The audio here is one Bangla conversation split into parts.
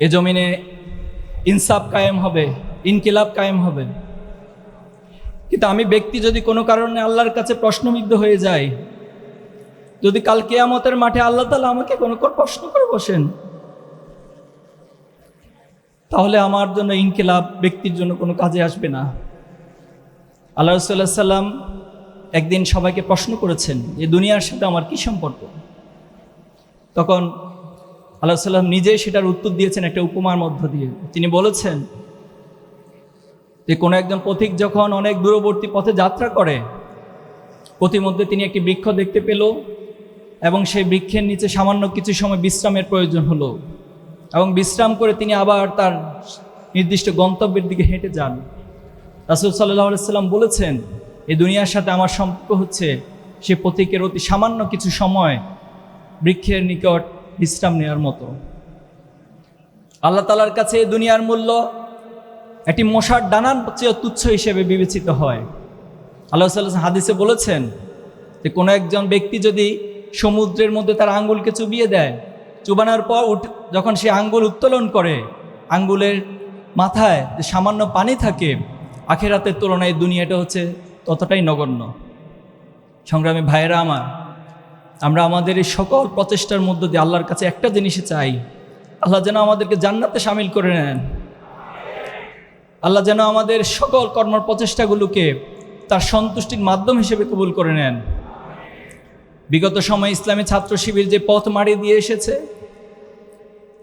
এ জমিনে ইনসাফ কায়েম হবে, ইনকিলাব কায়েম হবে। কিন্তু আমি ব্যক্তি যদি কোনো কারণে আল্লাহর কাছে প্রশ্নবিদ্ধ হয়ে যাই, যদি কাল কিয়ামতের মাঠে আল্লাহ তাআলা আমাকে কোনো প্রশ্ন করে বসেন, তাহলে আমার জন্য ইনকিলাব ব্যক্তির জন্য কোনো কাজে আসবে না। আল্লাহ রাসূলুল্লাহ সাল্লাল্লাহু আলাইহি ওয়াসাল্লাম একদিন সবাইকে প্রশ্ন করেছেন যে দুনিয়ার সাথে আমার কি সম্পর্ক। তখন আল্লাহ রাসূলুল্লাহ সাল্লাল্লাহু নিজেই সেটার উত্তর দিয়েছেন একটা উপমার মধ্য দিয়ে। তিনি বলেছেন যে কোনো একজন পথিক যখন অনেক দূরবর্তী পথে যাত্রা করে, পথিমধ্যে তিনি একটি বৃক্ষ দেখতে পেল এবং সেই বৃক্ষের নিচে সামান্য কিছু সময় বিশ্রামের প্রয়োজন হলো, এবং বিশ্রাম করে তিনি আবার তার নির্দিষ্ট গন্তব্যের দিকে হেঁটে যান। রাসূল সাল্লাল্লাহু আলাইহি ওয়াসাল্লাম বলেছেন, এই দুনিয়ার সাথে আমার সম্পর্ক হচ্ছে সে পথিকের অতি সামান্য কিছু সময় বৃক্ষের নিকট বিশ্রাম নেওয়ার মতো। আল্লাহ তাআলার কাছে এই দুনিয়ার মূল্য একটি মশার ডানার চেয়ে তুচ্ছ হিসেবে বিবেচিত হয়। আল্লাহ সাল্লাল্লাহু আলাইহি ওয়াসাল্লাম হাদিসে বলেছেন যে কোনো একজন ব্যক্তি যদি সমুদ্রের মধ্যে তার আঙ্গুলকে চুবিয়ে দেয়, চুবানোর পর যখন সে আঙ্গুল উত্তোলন করে, আঙ্গুলের মাথায় যে সামান্য পানি থাকে, আখিরাতের তুলনায় দুনিয়াটা হচ্ছে ততটাই নগণ্য। সংগ্রামী ভাইয়েরা আমার, আমরা আমাদের এই সকল প্রচেষ্টার মধ্য দিয়ে আল্লাহর কাছে একটা জিনিসই চাই, আল্লাহ যেন আমাদেরকে জান্নাতে শামিল করে নেন। আল্লাহ যেন আমাদের সকল কর্ম প্রচেষ্টাগুলোকে তার সন্তুষ্টির মাধ্যম হিসেবে কবুল করে নেন। বিগত সময়ে ইসলামী ছাত্র শিবির যে পথ মাড়ি দিয়ে এসেছে,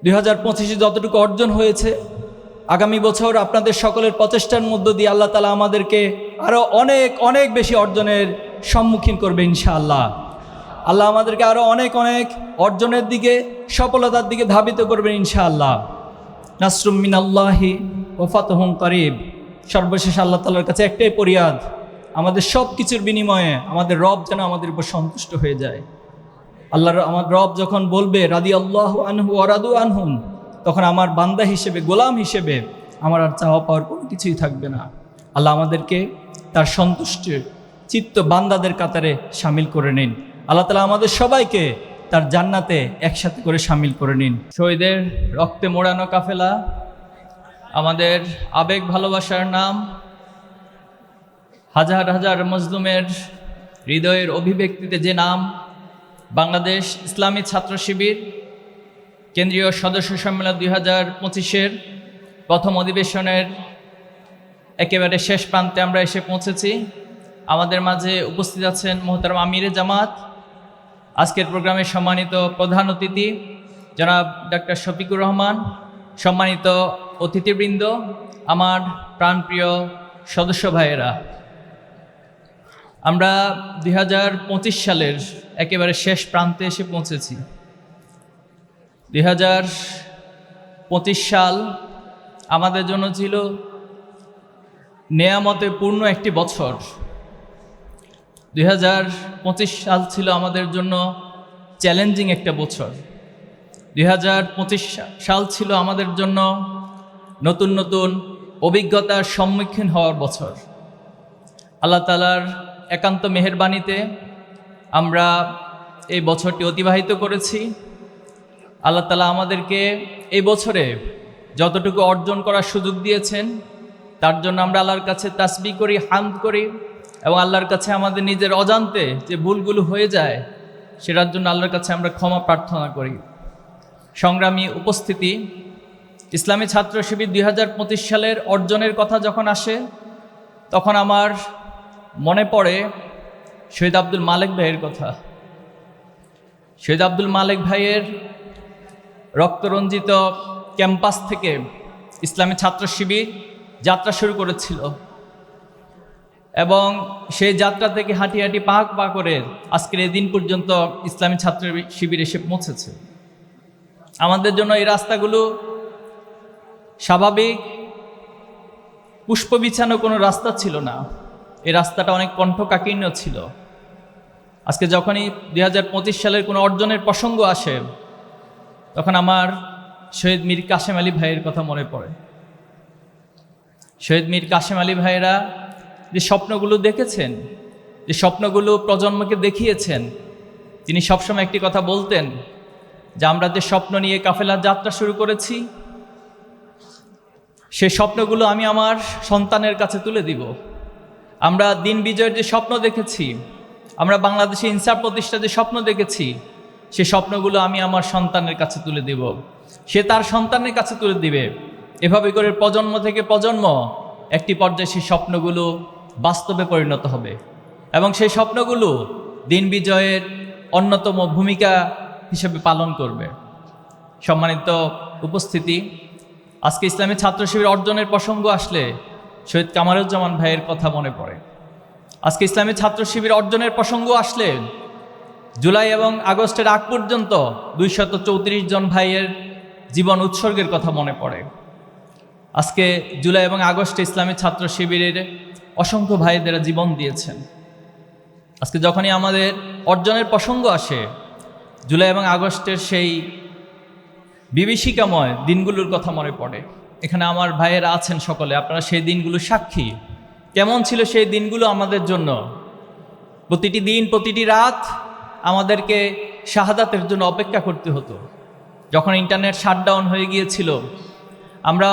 2025-এ যতটুকু অর্জন হয়েছে, আগামী বছর আপনাদের সকলের প্রচেষ্টার মধ্য দিয়ে আল্লাহ তাআলা আমাদেরকে আরও অনেক অনেক বেশি অর্জনের সম্মুখীন করবে ইনশাআল্লাহ। আল্লাহ আমাদেরকে আরও অনেক অনেক অর্জনের দিকে, সফলতার দিকে ধাবিত করবেন ইনশাআল্লাহ। নাসরুম মিনাল্লাহি ওয়া ফাতহুন করিব। সর্বশেষ আল্লাহ তাআলার কাছে একটাই ফরিয়াদ, আমাদের সব কিছুর বিনিময়ে আমাদের রব যেন আমাদের উপর সন্তুষ্ট হয়ে যায়। আমার রব যখন বলবে রাদিয়াল্লাহু আনহু ওয়া রাদু আনহুম, তখন আমার বান্দা হিসেবে, গোলাম হিসেবে আমার আর চাওয়া পাওয়ার কোনো কিছুই থাকবে না। আল্লাহ আমাদেরকে তার সন্তুষ্টির চিত্ত বান্দাদের কাতারে শামিল করে নিন। আল্লাহ তাআলা আমাদের সবাইকে তার জান্নাতে একসাথে করে শামিল করে নিন। শহীদের রক্তে মোড়ানো কাফেলা, আমাদের আবেগ ভালোবাসার নাম, হাজার হাজার মজলুমের হৃদয়ের অভিব্যক্তিতে যে নাম, বাংলাদেশ ইসলামী ছাত্র শিবির কেন্দ্রীয় সদস্য সম্মেলন 2025-এর প্রথম অধিবেশনের একেবারে শেষ প্রান্তে আমরা এসে পৌঁছেছি। আমাদের মাঝে উপস্থিত আছেন মোহতারাম আমিরে জামাত, আজকের প্রোগ্রামের সম্মানিত প্রধান অতিথি জনাব ডক্টর শফিকুর রহমান, সম্মানিত অতিথিবৃন্দ, আমার প্রাণপ্রিয় সদস্য ভাইয়েরা। আমরা 2025 সালের একেবারে শেষ প্রান্তে এসে পৌঁছেছি। 2025 সাল আমাদের জন্য ছিল নেয়ামতে পূর্ণ একটি বছর। 2025 সাল ছিল আমাদের জন্য চ্যালেঞ্জিং একটা বছর। 2025 সাল ছিল আমাদের জন্য নতুন নতুন অভিজ্ঞতার সম্মুখীন হওয়ার বছর। আল্লাহ তাআলার একান্ত মেহেরবানিতে আমরা এই বছরটি অতিবাহিত করেছি। আল্লাহ তাআলা আমাদেরকে এই বছরে যতটুকু অর্জন করার সুযোগ দিয়েছেন, তার জন্য আমরা আল্লাহর কাছে তাসবিহ করি, হামদ করি, এবং আল্লাহর কাছে আমাদের নিজের অজান্তে যে ভুলগুলো হয়ে যায় সেটার জন্য আল্লাহর কাছে আমরা ক্ষমা প্রার্থনা করি। সংগ্রামী উপস্থিতি, ইসলামী ছাত্র শিবির 2025 সালের অর্জনের কথা যখন আসে, তখন আমার মনে পড়ে শহীদ আব্দুল মালেক ভাইয়ের কথা। শহীদ আব্দুল মালেক ভাইয়ের রক্তরঞ্জিত ক্যাম্পাস থেকে ইসলামী ছাত্র শিবির যাত্রা শুরু করেছিল, এবং সেই যাত্রা থেকে হাঁটি হাঁটি পা করে আজকের এই দিন পর্যন্ত ইসলামী ছাত্র শিবির এসে পৌঁছেছে। আমাদের জন্য এই রাস্তাগুলো স্বাভাবিক পুষ্প বিছানো কোনো রাস্তা ছিল না, এই রাস্তাটা অনেক কণ্ঠকাকীর্ণ ছিল। আজকে যখনই 2025 সালের কোনো অর্জনের প্রসঙ্গ আসে, তখন আমার শহীদ মীর কাসেম আলী ভাইয়ের কথা মনে পড়ে। শহীদ মীর কাসেম আলী ভাইয়েরা যে স্বপ্নগুলো দেখেছেন, যে স্বপ্নগুলো প্রজন্মকে দেখিয়েছেন, তিনি সবসময় একটি কথা বলতেন যে আমরা যে স্বপ্ন নিয়ে কাফেলার যাত্রা শুরু করেছি, সেই স্বপ্নগুলো আমি আমার সন্তানের কাছে তুলে দিব। আমরা দিন বিজয়ের যে স্বপ্ন দেখেছি, আমরা বাংলাদেশে ইনসাফ প্রতিষ্ঠার যে স্বপ্ন দেখেছি, সেই স্বপ্নগুলো আমি আমার সন্তানের কাছে তুলে দিব, সে তার সন্তানের কাছে তুলে দিবে। এভাবে করে প্রজন্ম থেকে প্রজন্ম একটি পর্যায়ে সেই স্বপ্নগুলো বাস্তবে পরিণত হবে এবং সেই স্বপ্নগুলো দিন বিজয়ের অন্যতম ভূমিকা হিসেবে পালন করবে। সম্মানিত উপস্থিতি, আজকে ইসলামী ছাত্র শিবির অর্জনের প্রসঙ্গ আসলে শহীদ কামারুজ্জামান ভাইয়ের কথা মনে পড়ে। আজকে ইসলামী ছাত্র শিবির অর্জনের প্রসঙ্গ আসলে জুলাই এবং আগস্টের আগ পর্যন্ত 234 জন ভাইয়ের জীবন উৎসর্গের কথা মনে পড়ে। আজকে জুলাই এবং আগস্টে ইসলামী ছাত্র শিবিরের অসংখ্য ভাইদেরা জীবন দিয়েছেন। আজকে যখনই আমাদের অর্জনের প্রসঙ্গ আসে, জুলাই এবং আগস্টের সেই বিভীষিকাময় দিনগুলোর কথা মনে পড়ে। এখানে আমার ভাইয়েরা আছেন সকলে, আপনারা সেই দিনগুলো সাক্ষী। কেমন ছিল সেই দিনগুলো আমাদের জন্য? প্রতিটি দিন, প্রতিটি রাত আমাদেরকে শাহাদাতের জন্য অপেক্ষা করতে হতো। যখন ইন্টারনেট শাটডাউন হয়ে গিয়েছিল, আমরা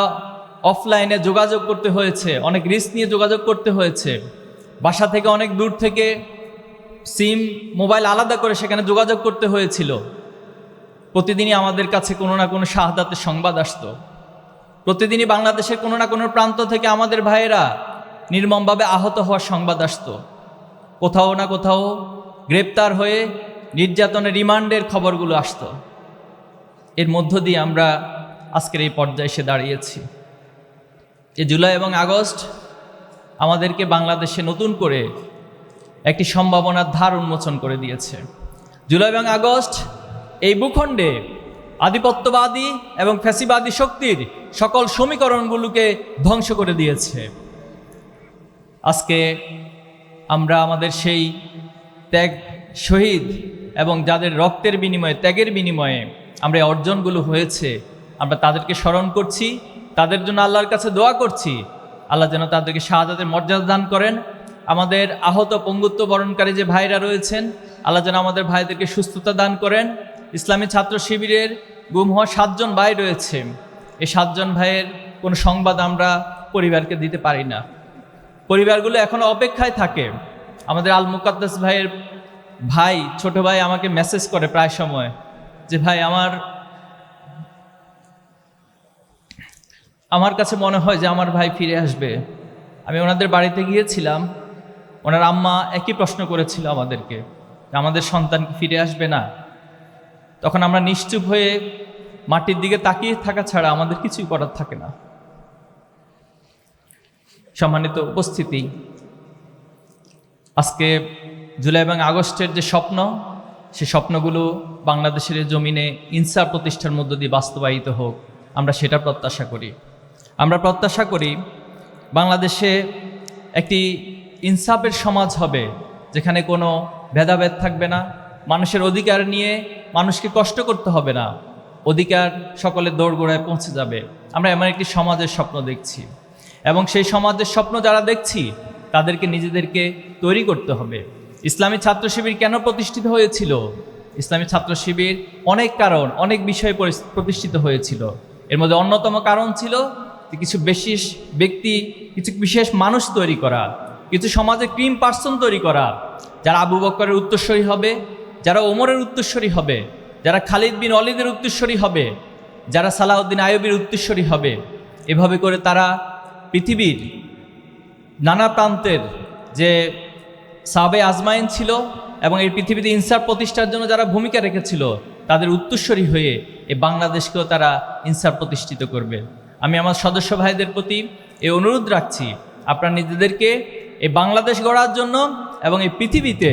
অফলাইনে যোগাযোগ করতে হয়েছে, অনেক রিস্ক নিয়ে যোগাযোগ করতে হয়েছে। বাসা থেকে অনেক দূর থেকে সিম মোবাইল আলাদা করে সেখানে যোগাযোগ করতে হয়েছিল। প্রতিদিনই আমাদের কাছে কোনো না কোনো শাহাদাতের সংবাদ আসতো। প্রতিদিনই বাংলাদেশের কোনো না কোনো প্রান্ত থেকে আমাদের ভাইয়েরা নির্মমভাবে আহত হওয়ার সংবাদ আসতো। কোথাও না কোথাও গ্রেপ্তার হয়ে নির্যাতনের রিমান্ডের খবরগুলো আসতো। এর মধ্য দিয়ে আমরা আজকের এই পর্যায়ে এসে দাঁড়িয়েছি। এই জুলাই এবং আগস্ট আমাদেরকে বাংলাদেশে নতুন করে একটি সম্ভাবনার ধার উন্মোচন করে দিয়েছে। জুলাই এবং আগস্ট এই ভূখণ্ডে আধিপত্যবাদী এবং ফ্যাসিবাদী শক্তির সকল সমীকরণগুলোকে ধ্বংস করে দিয়েছে। আজকে আমরা আমাদের সেই ত্যাগ, শহীদ এবং যাদের রক্তের বিনিময়ে, ত্যাগের বিনিময়ে আমরা এই অর্জনগুলো হয়েছে, আমরা তাদেরকে স্মরণ করছি, তাদের জন্য আল্লাহর কাছে দোয়া করছি। আল্লাহ যেন তাদেরকে শাহাদাতের মর্যাদা দান করেন। আমাদের আহত পঙ্গুত্ব বরণকারী যে ভাইরা রয়েছেন, আল্লাহ যেন আমাদের ভাইদেরকে সুস্থতা দান করেন। ইসলামী ছাত্র শিবিরের গুম হওয়া 7 জন ভাই রয়েছে। এই 7 জন ভাইয়ের কোনো সংবাদ আমরা পরিবারকে দিতে পারি না। পরিবারগুলো এখনও অপেক্ষায় থাকে। আমাদের আল মুকাদ্দাস ভাইয়ের ভাই, ছোট ভাই আমাকে মেসেজ করে প্রায় সময় যে ভাই আমার কাছে মনে হয় যে আমার ভাই ফিরে আসবে। আমি ওনাদের বাড়িতে গিয়েছিলাম, ওনার আম্মা একই প্রশ্ন করেছিল আমাদেরকে, আমাদের সন্তান কি ফিরে আসবে না? তখন আমরা নিশ্চুপ হয়ে মাটির দিকে তাকিয়ে থাকা ছাড়া আমাদের কিছুই করার থাকে না। সম্মানিত উপস্থিতি, আজকে জুলাই এবং আগস্টের যে স্বপ্ন, সে স্বপ্নগুলো বাংলাদেশের জমিনে ইনসাফ প্রতিষ্ঠার মধ্য দিয়ে বাস্তবায়িত হোক, আমরা সেটা প্রত্যাশা করি। আমরা প্রত্যাশা করি বাংলাদেশে একটি ইনসাফের সমাজ হবে, যেখানে কোনো ভেদাভেদ থাকবে না। মানুষের অধিকার নিয়ে মানুষকে কষ্ট করতে হবে না, অধিকার সকলের দোরগোড়ায় পৌঁছে যাবে। আমরা এমন একটি সমাজের স্বপ্ন দেখছি এবং সেই সমাজের স্বপ্ন যারা দেখছি তাদেরকে নিজেদেরকে তৈরি করতে হবে। ইসলামী ছাত্র শিবির কেন প্রতিষ্ঠিত হয়েছিল? ইসলামী ছাত্র শিবির অনেক কারণ, অনেক বিষয়ে প্রতিষ্ঠিত হয়েছিল। এর মধ্যে অন্যতম কারণ ছিল কিছু বিশেষ ব্যক্তি, কিছু বিশেষ মানুষ তৈরি করা, কিছু সমাজে ক্রিম পার্সন তৈরি করা, যারা আবু বকরের উত্তরসূরি হবে, যারা ওমরের উত্তরসূরি হবে, যারা খালিদ বিন ওয়ালিদের উত্তরসূরি হবে, যারা সালাউদ্দিন আইয়ুবীর উত্তরসূরি হবে। এভাবে করে তারা পৃথিবীর নানা প্রান্তের যে সাহাবে আজমাইন ছিল এবং এই পৃথিবীতে ইনসাফ প্রতিষ্ঠার জন্য যারা ভূমিকা রেখেছিল, তাদের উত্তরসূরি হয়ে এই বাংলাদেশকেও তারা ইনসাফ প্রতিষ্ঠিত করবে। আমি আমার সদস্য ভাইদের প্রতি এই অনুরোধ রাখছি, আপনারা নিজেদেরকে এই বাংলাদেশ গড়ার জন্য এবং এই পৃথিবীতে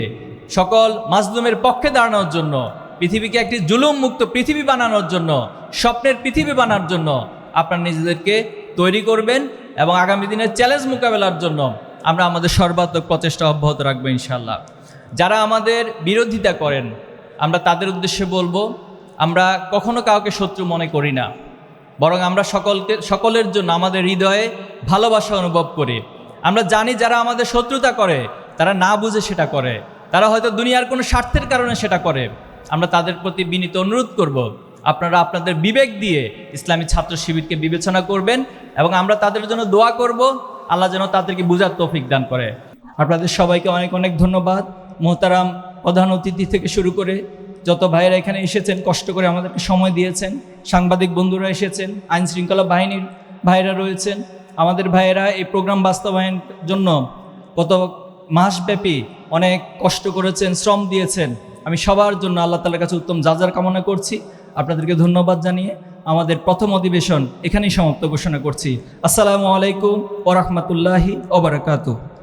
সকল মাজলুমের পক্ষে দাঁড়ানোর জন্য, পৃথিবীকে একটি জুলুম মুক্ত পৃথিবী বানানোর জন্য, স্বপ্নের পৃথিবী বানানোর জন্য আপনারা নিজেদেরকে তৈরি করবেন এবং আগামী দিনের চ্যালেঞ্জ মোকাবেলার জন্য আমরা আমাদের সর্বাত্মক প্রচেষ্টা অব্যাহত রাখবো ইনশাআল্লাহ। যারা আমাদের বিরোধিতা করেন, আমরা তাদের উদ্দেশ্যে বলবো, আমরা কখনো কাউকে শত্রু মনে করি না, বরং আমরা সকলের জন্য আমাদের হৃদয়ে ভালোবাসা অনুভব করি। আমরা জানি যারা আমাদের শত্রুতা করে তারা না বুঝে সেটা করে, তারা হয়তো দুনিয়ার কোনো স্বার্থের কারণে সেটা করে। আমরা তাদের প্রতি বিনীত অনুরোধ করব, আপনারা আপনাদের বিবেক দিয়ে ইসলামী ছাত্র শিবিরকে বিবেচনা করবেন এবং আমরা তাদের জন্য দোয়া করব, আল্লাহ যেন তাদেরকে বুঝার তৌফিক দান করে। আপনাদের সবাইকে অনেক অনেক ধন্যবাদ। মোহতারাম প্রধান অতিথি থেকে শুরু করে যত ভাইয়েরা এখানে এসেছেন, কষ্ট করে আমাদেরকে সময় দিয়েছেন, সাংবাদিক বন্ধুরা এসেছেন, আইন শৃঙ্খলা বাহিনীর ভাইয়েরা রয়েছেন, আমাদের ভাইয়েরা এই প্রোগ্রাম বাস্তবায়নের জন্য গত মাসব্যাপী অনেক কষ্ট করেছেন, শ্রম দিয়েছেন। আমি সবার জন্য আল্লাহ তাআলার কাছে উত্তম জাযার কামনা করছি। আপনাদেরকে ধন্যবাদ জানিয়ে আমাদের প্রথম অধিবেশন এখানেই সমাপ্ত ঘোষণা করছি। আসসালামু আলাইকুম ওয়া রাহমাতুল্লাহি ওয়া বারাকাতুহু।